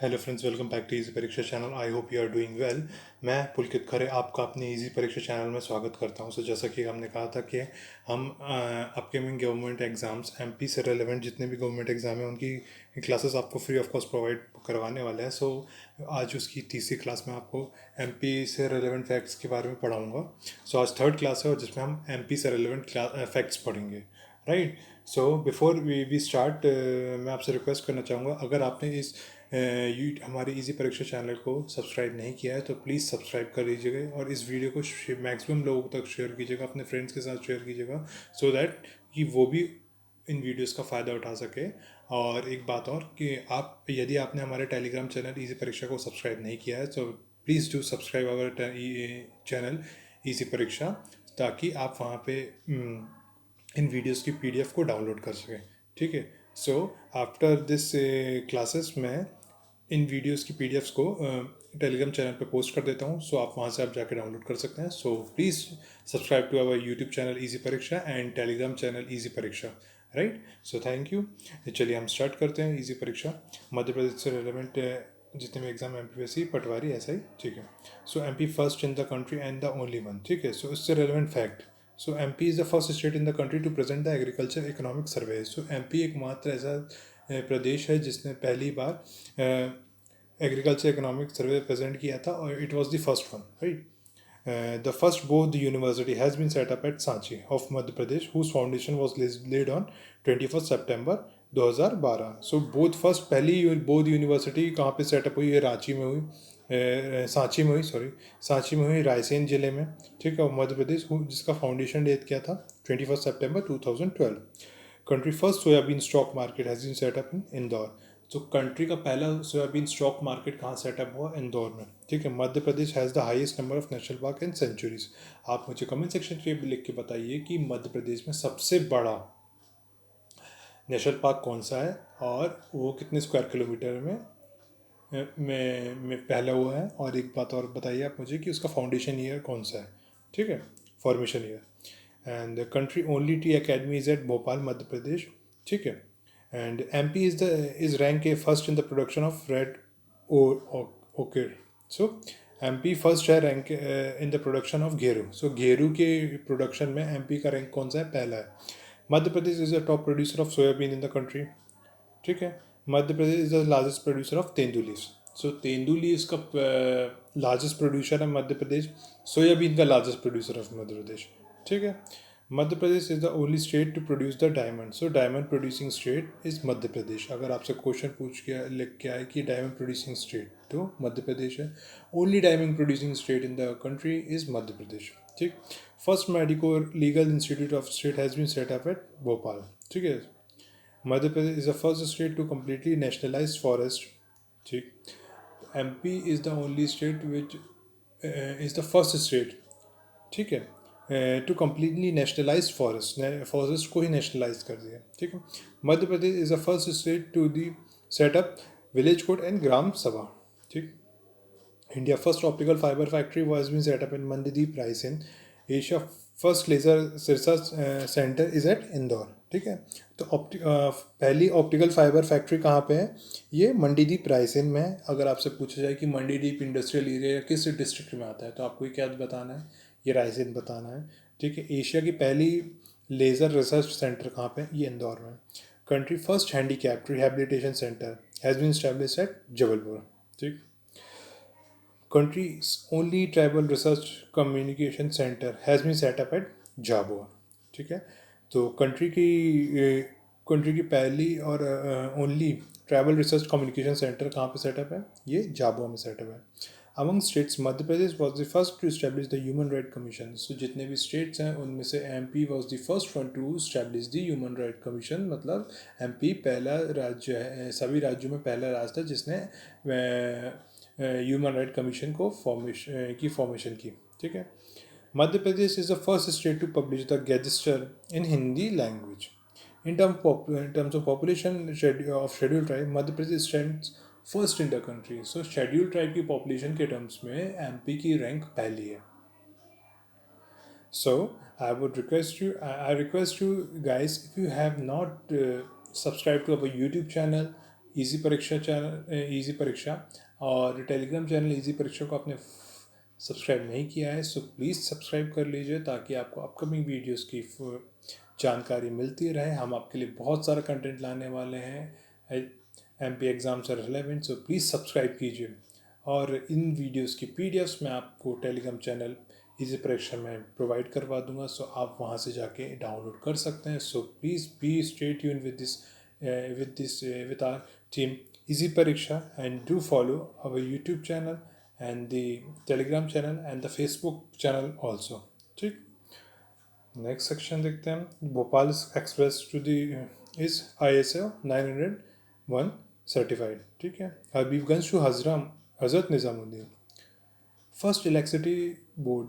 Hello friends, welcome back to easy Pariksha channel. I hope you are doing well. मैं पुलकित खरे आपका अपने easy Pariksha channel में स्वागत करता हूं। सो जैसा कि हमने कहा था कि हम अपकमिंग गवर्नमेंट एग्ज़ाम्स एमपी से रेलेवेंट जितने भी गवर्नमेंट एग्ज़ाम हैं उनकी क्लासेस आपको फ्री ऑफ कॉस्ट प्रोवाइड करवाने वाले हैं। सो आज उसकी तीसरी क्लास में आपको एमपी से रेलेवेंट फैक्ट्स के बारे में पढ़ाऊँगा। सो आज थर्ड क्लास है और जिसमें हम एमपी से रेलेवेंट फैक्ट्स पढ़ेंगे, right. So before we start, मैं आपसे रिक्वेस्ट करना चाहूँगा, अगर आपने इस हमारे इजी परीक्षा चैनल को सब्सक्राइब नहीं किया है तो प्लीज़ सब्सक्राइब कर लीजिएगा और इस वीडियो को मैक्सिमम लोगों तक शेयर कीजिएगा, अपने फ्रेंड्स के साथ शेयर कीजिएगा, सो दैट कि वो भी इन वीडियोस का फ़ायदा उठा सके। और एक बात और कि आप यदि आपने हमारे टेलीग्राम चैनल इजी परीक्षा को सब्सक्राइब नहीं किया है तो please do subscribe our channel easy परीक्षा, ताकि आप वहाँ पे इन वीडियोस की पीडीएफ को डाउनलोड कर सकें, ठीक है। सो आफ्टर दिस क्लासेस मैं इन वीडियोस की पीडीएफ्स को टेलीग्राम चैनल पे पोस्ट कर देता हूँ, सो आप वहाँ से आप जाकर डाउनलोड कर सकते हैं। So please subscribe to our YouTube channel easy Pariksha and telegram channel easy Pariksha, right. So thank you. चलिए हम स्टार्ट करते हैं। इजी परीक्षा मध्य प्रदेश से रेलेवेंट जितने भी एग्जाम एमपीएससी पटवारी ऐसा ही, ठीक है। So MP first in the country and the only one, ठीक है। सो इससे relevant fact, so MP is the first state in the country to present the agriculture economic survey. So MP एकमात्र ऐसा प्रदेश है जिसने पहली बार एग्रीकल्चर इकोनॉमिक सर्वे प्रेजेंट किया था और it was the first one, right. The first Bodh University has been set up at Sanchi of Madhya Pradesh, whose foundation was laid on 21st September 2012. So बोध first पहली बोध university कहाँ पे setup हुई है? रांची में हुई, सांची में हुई, सॉरी, सांची में हुई, रायसेन जिले में, ठीक है, मध्य प्रदेश, जिसका फाउंडेशन डेट किया था 21 सितंबर 2012। Country first soybean stock market has been setup in Indore. तो कंट्री का पहला सोयाबीन स्टॉक मार्केट कहाँ सेटअप हुआ? इंदौर में, ठीक है। Madhya Pradesh has the highest number of national park and sanctuaries. आप मुझे कमेंट सेक्शन पे लिख के बताइए कि मध्य प्रदेश में सबसे बड़ा नेशनल पार्क कौन सा है और वो कितने स्क्वायर किलोमीटर में पहला हुआ है। और एक बात और बताइए आप मुझे कि उसका फाउंडेशन ईयर कौन सा है, ठीक है, formation year. And the country only tea academy is at Bhopal, Madhya Pradesh, ठीक है। And MP is rank a first in the production of red ओके। सो एमपी फर्स्ट है rank in the production of geru. सो घेरू के प्रोडक्शन में एमपी का रैंक कौन सा है? पहला है। Madhya Pradesh is the top producer of soybean in the country, ठीक है। Madhya Pradesh is the largest producer of tendu leaves. So tendu leaves का लार्जेस्ट प्रोड्यूसर है मध्य प्रदेश। सोयाबीन का largest producer of Madhya Pradesh, ठीक है। Madhya Pradesh is the only state to produce the diamond. So diamond producing state is Madhya Pradesh. अगर आपसे question पूछ के लिख के आए कि डायमंड प्रोड्यूसिंग स्टेट, तो मध्य प्रदेश है। Only diamond producing state in the country is Madhya Pradesh, ठीक। First medico legal institute of state has been set up at Bhopal, ठीक है। Madhya Pradesh is the first state to completely nationalise forest, ठीक। MP is the only state which is the first state, ठीक है, to completely nationalise forest को ही nationalise कर दिया, ठीक है। Madhya Pradesh is the first state to the setup village court and gram sabha, ठीक। India first optical fiber factory was being set up in Mandideep, Raisen. Asia first laser research centre is at Indore, ठीक है। तो पहली ऑप्टिकल फाइबर फैक्ट्री कहाँ पे है? ये मंडीदीप रायसेन में है। अगर आपसे पूछा जाए कि मंडीदीप इंडस्ट्रियल एरिया किस डिस्ट्रिक्ट में आता है तो आपको क्या बताना है? ये रायसेन बताना है, ठीक है। एशिया की पहली लेज़र रिसर्च सेंटर कहाँ पे? ये इंदौर में। Country first handicapped rehabilitation centre has been established at Jabalpur, ठीक। Country's only tribal research communication center has been set up at जाबुआ, ठीक है। तो कंट्री की पहली और only tribal research communication centre कहाँ पे सेटअप है? ये जाबुआ में सेटअप है। Among states Madhya Pradesh was the first to establish the human right commission. So जितने भी स्टेट्स हैं उनमें से MP was the first one to establish the human right commission. मतलब एमपी पहला राज्य है, सभी राज्यों में पहला राज्य था जिसने ह्यूमन राइट कमीशन को फॉर्मेशन की, ठीक है। Madhya Pradesh is the first state to publish the gazetteer in Hindi language. In terms of population of schedule tribe, Madhya Pradesh stands first in the country. So schedule tribe की पॉपुलेशन के टर्म्स में MP की rank पहली है। So I request you guys, if you have not subscribed to our YouTube channel, easy Pariksha channel easy परीक्षा और Telegram channel easy परीक्षा को आपने सब्सक्राइब नहीं किया है, सो प्लीज़ सब्सक्राइब कर लीजिए ताकि आपको अपकमिंग वीडियोस की जानकारी मिलती रहे। हम आपके लिए बहुत सारा कंटेंट लाने वाले हैं एमपी एग्ज़ाम से रिलेवेंट, सो प्लीज़ सब्सक्राइब कीजिए। और इन वीडियोस की पीडीएफ्स मैं आपको टेलीग्राम चैनल इजी परीक्षा में प्रोवाइड करवा दूंगा, सो आप वहां से जाके डाउनलोड कर सकते हैं। So please be stay tune with our team Easy Pariksha, and do follow our YouTube channel and the Telegram channel and the Facebook channel also. ठीक, नेक्स्ट सेक्शन देखते हैं। भोपाल एक्सप्रेस टू दी इज ISO 901 सर्टिफाइड। ठीक है, Habibganj to Hazrat Nizamuddin. First electricity board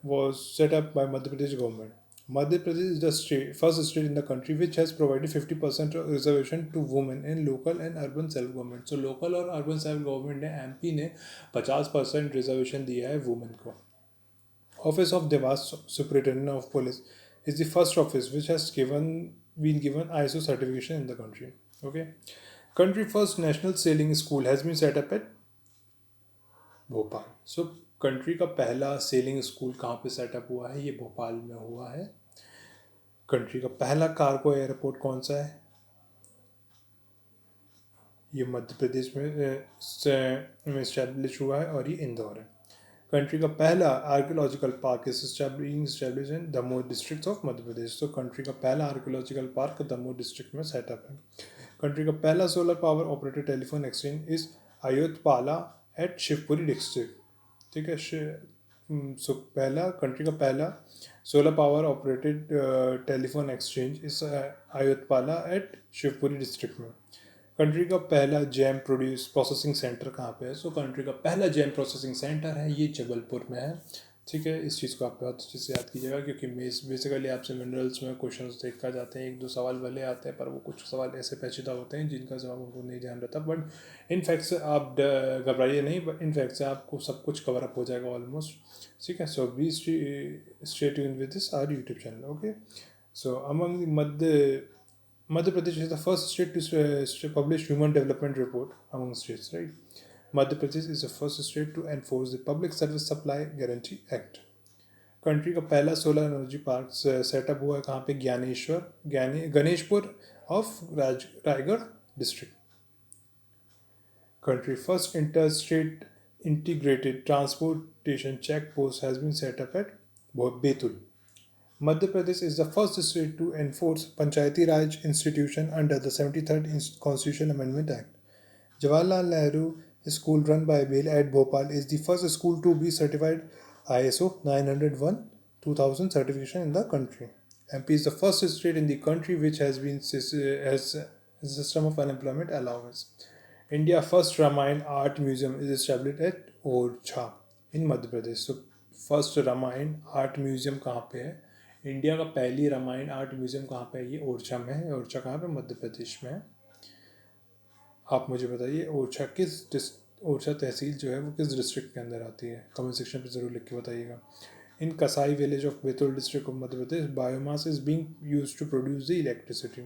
was set up by Madhya Pradesh government. Madhya Pradesh is the first state in the country which has provided 50% reservation to women in local and urban self government. So local और urban self government ने MP ने 50% reservation दिया है women को। Office of Devas Superintendent of Police is the first office which has been given ISO certification in the country. Okay, country first national sailing school has been set up at Bhopal. So country का पहला selling school कहाँ पे setup हुआ है? ये भोपाल में हुआ है। कंट्री का पहला कार्गो एयरपोर्ट कौन सा है? ये मध्य प्रदेश में इस्टेब्लिश हुआ है और ये इंदौर है। कंट्री का पहला archaeological park is establish in Damoh district of Madhya Pradesh. तो कंट्री का पहला आर्कियोलॉजिकल पार्क दमोह डिस्ट्रिक्ट में सेटअप है। कंट्री का पहला solar power operated telephone exchange is Ayodhyapala at Shivpuri district. ठीक है, सो कंट्री का पहला solar power operated telephone exchange is Ayodhyapala at Shivpuri district में। कंट्री का पहला जैम प्रोसेसिंग सेंटर कहाँ पे है? सो कंट्री का पहला जैम प्रोसेसिंग सेंटर है, ये जबलपुर में है। ठीक है, इस चीज़ को आप बहुत अच्छे से याद कीजिएगा क्योंकि बेसिकली आपसे मिनरल्स में क्वेश्चन देखा जाते हैं, एक दो सवाल भले आते हैं पर वो कुछ सवाल ऐसे पेचीदा होते हैं जिनका जवाब उनको नहीं ध्यान रहता। बट इन फैक्ट से आप घबराइए नहीं, बट इन फैक्ट से आपको सब कुछ कवर अप हो जाएगा ऑलमोस्ट। ठीक है, so be stay tuned with this our YouTube channel. Okay, so among Madhya Pradesh is the first state to publish Human Development Report among states, right? Madhya Pradesh is the first state to enforce the Public Service Supply Guarantee Act. Country का पहला solar energy park setup हुआ है कहाँ पे? Ganeshpur of Raigarh district. Country first inter-state integrated transportation check post has been set up at Betul. Madhya Pradesh is the first state to enforce Panchayati Raj institution under the 73rd Constitution Amendment Act. Jawaharlal Nehru School run by BEL at Bhopal is the first school to be certified ISO 901:2000 certification in the country. MP is the first state in the country which has a system of unemployment allowance. India first Ramayana Art Museum is established at Orchha in Madhya Pradesh. So first Ramayan art museum कहाँ पे है? India का पहली Ramayan art museum कहाँ पे है? ये ओरछा में है। ओरछा कहाँ पे? मध्य प्रदेश में है। आप मुझे बताइए ओरछा तहसील जो है वो किस डिस्ट्रिक्ट के अंदर आती है? कमेंट सेक्शन पे ज़रूर लिख के बताइएगा। In Kasai village of Betul district of Madhya Pradesh biomass is being used to produce the electricity.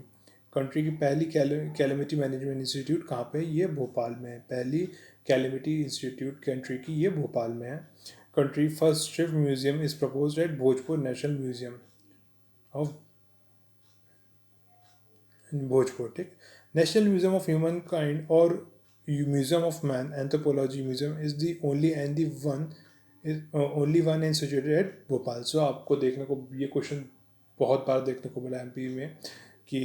Country की पहली कैलेमिटी मैनेजमेंट इंस्टीट्यूट कहाँ पे? ये भोपाल में है। पहली कैलेमिटी इंस्टीट्यूट कंट्री की ये भोपाल में है। Country first shift museum is proposed at Bhojpur National Museum of Bhojpur. ठीक, National Museum of Humankind or Museum of Man Anthropology Museum is the only one and situated at Bhopal. So आपको देखने को ये question बहुत बार देखने को मिला MP में कि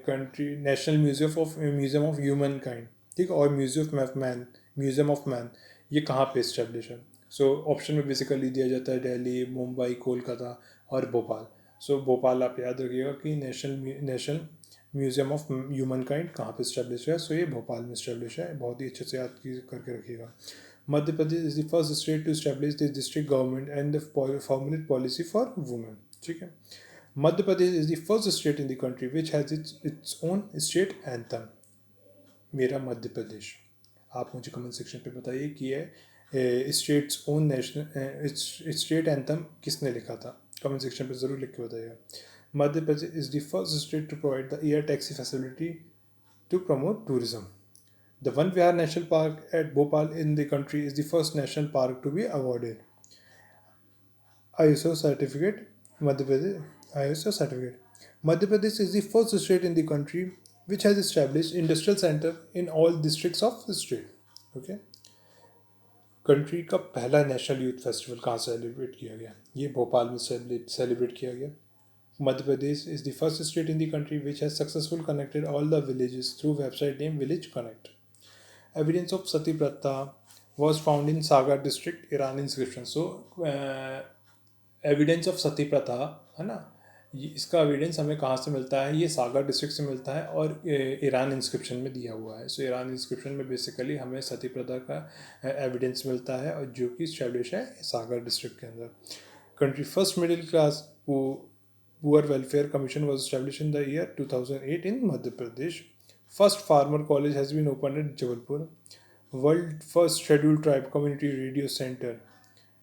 country national museum of human kind, ठीक, और म्यूजियम ऑफ मैन ये कहाँ पे इस्टेब्लिश है? सो ऑप्शन में बेसिकली दिया जाता है दिल्ली, मुंबई, कोलकाता और भोपाल। सो भोपाल आप याद रखिएगा कि national museum of human kind कहाँ पे इस्टेब्लिश है? सो ये भोपाल में इस्टेब्लिश है। बहुत ही अच्छे से याद करके रखिएगा। Madhya Pradesh is the first state to establish the district government and the formulate policy for women. ठीक है, Madhya Pradesh is the first state in the country which has its own state anthem. मेरा मध्य प्रदेश। आप मुझे कमेंट सेक्शन पे बताइए कि ये states own national state anthem किसने लिखा था? कमेंट सेक्शन पे ज़रूर लिख के बताइएगा। Madhya Pradesh is the first state to provide the air taxi facility to promote tourism. The One Vihar National Park at Bhopal in the country is the first national park to be awarded ISO certificate. Madhya Pradesh ISO certificate. Madhya Pradesh is the first state in the country which has established industrial center in all districts of the state. Okay. Country का पहला national youth festival कहाँ celebrate किया गया? ये भोपाल में celebrate किया गया. Madhya Pradesh is the first state in the country which has successfully connected all the villages through website named Village Connect. Evidence of Sati Pratha was found in Sagar district, Iran inscription. So, evidence of sati pratha है ना, इसका evidence हमें कहाँ से मिलता है? ये सागर district से मिलता है और ईरान इंस्क्रिप्शन में दिया हुआ है. सो ईरान इंस्क्रिप्शन में बेसिकली हमें सती प्रथा का एविडेंस मिलता है और जो कि स्टैब्लिश है सागर डिस्ट्रिक्ट के अंदर. Country first middle class poor welfare commission was established in the year 2008 in Madhya Pradesh. First farmer college has been opened at Jabalpur. World first scheduled tribe community radio center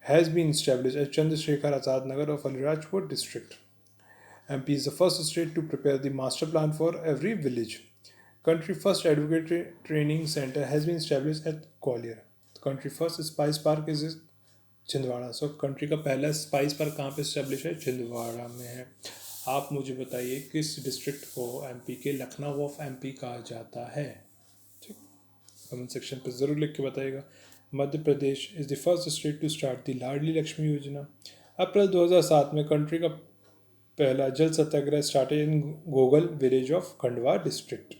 has been established at Chandrasekhar Azad Nagar of Alirajpur district. MP is the first state to prepare the master plan for every village. Country first advocate training center has been established at Gwalior. Country first spice park is Chhindwara. So country का पहला spice park कहाँ पे establish है? छिंदवाड़ा में है. आप मुझे बताइए किस डिस्ट्रिक्ट को एमपी के लखनऊ ऑफ एमपी कहा जाता है? ठीक, कमेंट सेक्शन पर ज़रूर लिख के बताइएगा. Madhya Pradesh is the first state to start the Ladli Lakshmi Yojana. अप्रैल 2007 में कंट्री का पहला Jal Satyagraha started in Gogal village of Khandwa district.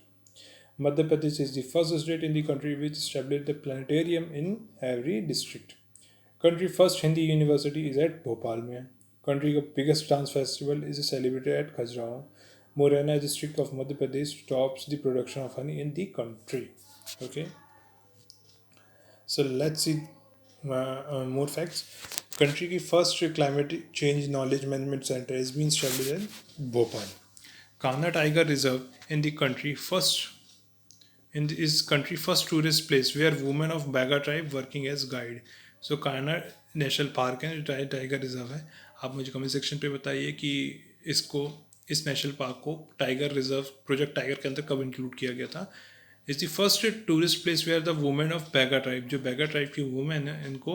Madhya Pradesh is the first state in the country which establish the planetarium in every district. Country first Hindi university is at Bhopal में. Country का biggest dance festival is celebrated at Khajuraho. Morena district of Madhya Pradesh tops the production of honey in the country. Okay, so let's see more facts. Country की first climate change knowledge management centre is been established in Bhopal. Kanha tiger reserve in the country first is country first tourist place where women of Baga tribe working as guide. So Kanha national park है, tiger reserve है. आप मुझे comment section पे बताइए कि इस national park को tiger reserve project tiger के अंदर कब इंक्लूड किया गया था. Is the first tourist place where the women of Baiga tribe, जो बैगा ट्राइब की वुमेन है इनको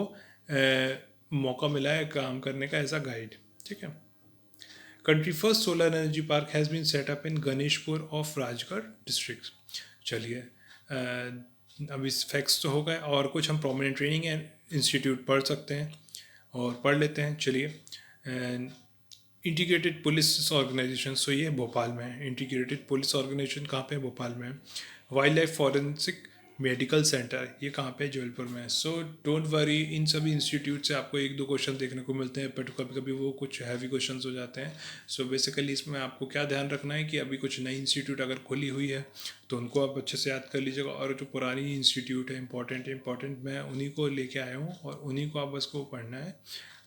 मौका मिला है काम करने का एज अ गाइड. ठीक है. Country first solar energy park has been setup in Ganeshpur of Rajgarh district. चलिए, अब इस फैक्ट्स तो हो गए और कुछ हम प्रोमिनेंट ट्रेनिंग इंस्टीट्यूट पढ़ सकते हैं और पढ़ लेते हैं. चलिए, इंटीग्रेटेड पुलिस ऑर्गेनाइजेशन. सो ये भोपाल में है. इंटीग्रेटेड पुलिस ऑर्गेनाइजेशन कहाँ पे? भोपाल में है. Wild life forensic medical centre ये कहाँ पे? जबलपुर में. सो डोंट वरी, इन सभी इंस्टीट्यूट से आपको एक दो क्वेश्चन देखने को मिलते हैं, बट कभी कभी वो कुछ हैवी क्वेश्चन हो जाते हैं. सो बेसिकली इसमें आपको क्या ध्यान रखना है कि अभी कुछ नई इंस्टीट्यूट अगर खुली हुई है तो उनको आप अच्छे से याद कर लीजिएगा, और जो पुरानी इंस्टीट्यूट है इंपॉर्टेंट मैं उन्हीं को लेके आया हूँ और उन्हीं को आप बस को पढ़ना है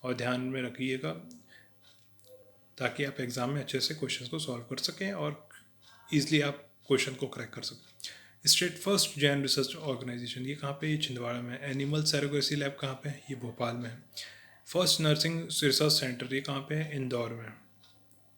और ध्यान में रखिएगा ताकि आप एग्ज़ाम में अच्छे से क्वेश्चन को सॉल्व कर सकें और ईजिली आप क्वेश्चन को क्रैक कर सकें. State first Jain research organisation ये कहाँ पे? ये छिंदवाड़ा में. एनिमल सरोगेसी लैब कहाँ पे? ये भोपाल में. फर्स्ट नर्सिंग रिसर्च सेंटर ये कहाँ पे है? इंदौर में.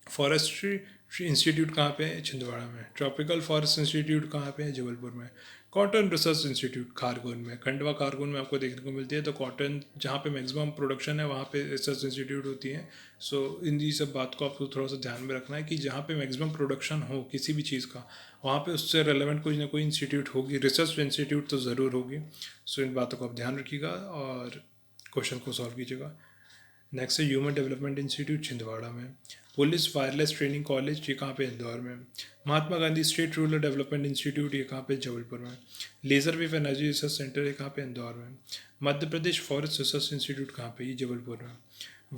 फॉरेस्ट्री इंस्टीट्यूट कहाँ पे है? छिंदवाड़ा में. ट्रॉपिकल फॉरेस्ट इंस्टीट्यूट कहाँ पे है? जबलपुर में. कॉटन रिसर्च इंस्टीट्यूट खारगोन में. खंडवा खारगोन में आपको देखने को मिलती है. तो कॉटन जहाँ पे मैक्सिमम प्रोडक्शन है वहाँ पे रिसर्च इंस्टीट्यूट होती है. सो इन दी सब बात को आपको थोड़ा सा ध्यान में रखना है कि जहाँ पे मैक्सिमम प्रोडक्शन हो किसी भी चीज़ का वहाँ पे उससे रेलेवेंट कोई ना कोई इंस्टीट्यूट होगी, रिसर्च इंस्टीट्यूट तो ज़रूर होगी. सो इन बातों को आप ध्यान रखिएगा और क्वेश्चन को सॉल्व कीजिएगा. नेक्स्ट है ह्यूमन डेवलपमेंट इंस्टीट्यूट छिंदवाड़ा में. पुलिस वायरलेस ट्रेनिंग कॉलेज ये कहाँ पे? इंदौर में. Mahatma Gandhi state rural development institute ये कहाँ पे? जबलपुर में. Laser wave energy research centre ये कहाँ पे? इंदौर में. Madhya Pradesh forest research institute कहाँ पे? ये जबलपुर में.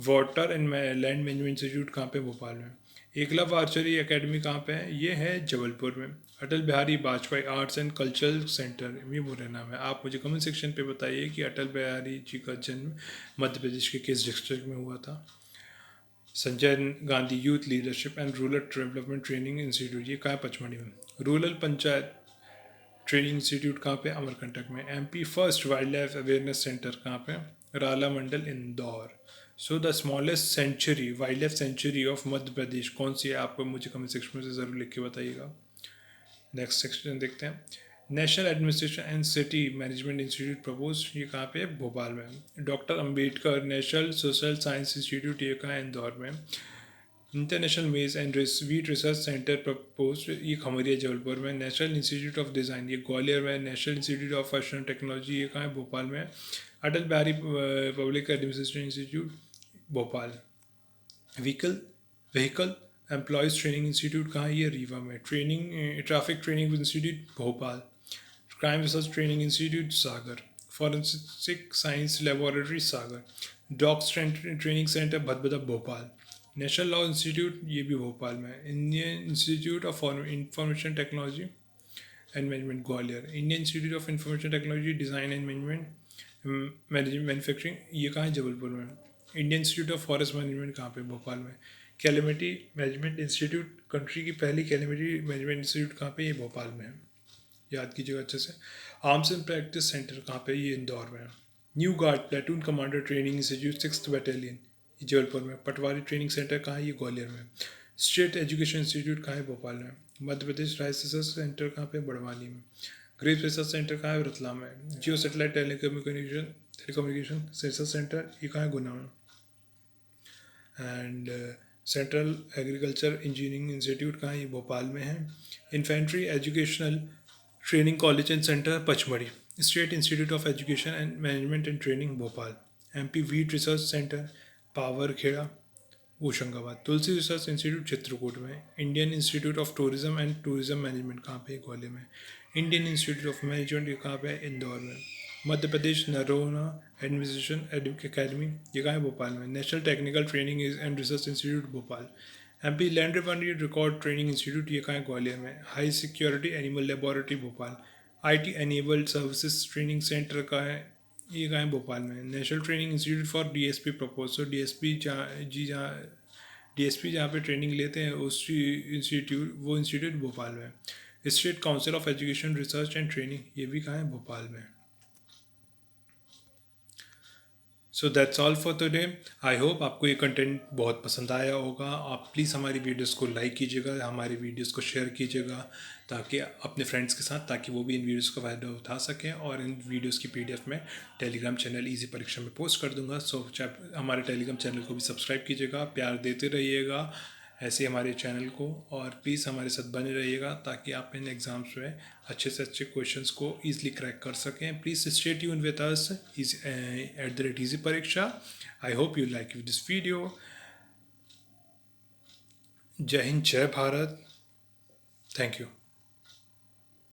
Water and land management institute कहाँ पे? भोपाल में. एकलव्य आर्चरी एकेडमी कहाँ पे है? ये है जबलपुर में. Atal Bihari Vajpayee arts and cultural centre ये मुरैना में. आप मुझे कमेंट सेक्शन पे बताइए कि अटल बिहारी जी का जन्म मध्य प्रदेश के किस डिस्ट्रिक्ट में हुआ था. Sanjay Gandhi youth leadership and rural development training institute ये कहाँ है? पचमढ़ी में. रूरल पंचायत ट्रेनिंग इंस्टीट्यूट कहाँ पे? अमरकंटक में. MP first wild life awareness centre कहाँ पे? Ralamandal Indore. So the smallest sanctuary wild life sanctuary of Madhya Pradesh कौन सी है? आपको मुझे कमेंट सेक्शन में से ज़रूर लिख के बताइएगा. नेक्स्ट सेक्शन देखते हैं. National administration and city management institute propose, ये कहाँ पे है? भोपाल में। Doctor Ambedkar national social science institute, ये कहाँ है? इंदौर में। इंटरनेशनल मेज and wheat research centre propose, ये खमरिया जबलपुर में। नेशनल इंस्टीट्यूट ऑफ डिज़ाइन, ये ग्वालियर में। National institute of fashion technology, ये कहाँ है? भोपाल में। Atal Bihari public administration institute, Bhopal. Vehicle vehicle employees training institute कहाँ है? ये रीवा में। Traffic training institute, Bhopal. Crime research training institute, Sagar. Forensic science laboratory, Sagar. Dogs training centre, Bhadbhada, Bhopal. National law institute, ये भी भोपाल में। Indian institute of information technology and management, Gwalior. Indian institute of information technology design and management manufacturing, ये कहाँ है? जबलपुर में। Indian institute of forest management कहाँ पे? भोपाल में। कैलेमिटी मैनेजमेंट इंस्टीट्यूट, कंट्री की पहली कैलेमिटी मैनेजमेंट इंस्टीट्यूट कहाँ पे? ये भोपाल में है, याद कीजिएगा अच्छे से। आर्म्स एंड प्रैक्टिस सेंटर कहाँ पे? ये इंदौर में है। New guard platoon commander training institute, 6th battalion, Jabalpur में। पटवारी ट्रेनिंग सेंटर कहाँ है? ये ग्वालियर में। स्टेट एजुकेशन इंस्टीट्यूट कहाँ है? भोपाल में। मध्य प्रदेश राइस रिसर्च सेंटर कहाँ पे? बड़वानी में। ग्रेस रिसर्च सेंटर कहाँ है? रतलाम में। Geo satellite telecommunication research centre, ये कहाँ है? गुना में। And central agriculture engineering institute कहाँ है? ये भोपाल में है। Infantry educational training college and centre, Pachmarhi. State institute of education and management and training, Bhopal. MP wheat research centre, Powarkheda, Hoshangabad. Tulsi research institute, Chitrakoot में। Indian institute of tourism and tourism management कहाँ पे? ग्वालियर में। Indian institute of management, ये कहाँ पे है? इंदौर में। मध्य प्रदेश Noronha administration academy, ये कहाँ है? भोपाल में। National technical training and research institute, Bhopal. MP land refinery record training institute, ये कहाँ है? ग्वालियर में। High security animal laboratory, Bhopal. IT enabled services training centre का है, ये कहाँ है? भोपाल में। National training institute for DSP propose, so DSP जहाँ पे ट्रेनिंग लेते हैं उस इंस्टीट्यूट, वो इंस्टीट्यूट भोपाल में। State council of education research and training, ये भी कहाँ है? भोपाल में। So that's all for today. I hope आपको ये कंटेंट बहुत पसंद आया होगा। आप प्लीज़ हमारी वीडियोस को लाइक कीजिएगा, हमारी वीडियोस को शेयर कीजिएगा, ताकि अपने फ्रेंड्स के साथ, ताकि वो भी इन वीडियोस का फ़ायदा उठा सकें। और इन वीडियोस की पीडीएफ में टेलीग्राम चैनल इजी परीक्षा में पोस्ट कर दूंगा। सो हमारे टेलीग्राम चैनल को भी सब्सक्राइब कीजिएगा, प्यार देते रहिएगा ऐसे हमारे चैनल को, और प्लीज़ हमारे साथ बने रहिएगा ताकि आप इन एग्ज़ाम्स में अच्छे से अच्छे क्वेश्चंस को ईजिली क्रैक कर सकें। Please stay tune with us at the rate easy Pariksha. I hope you like this video. जय हिंद, जय भारत। Thank you.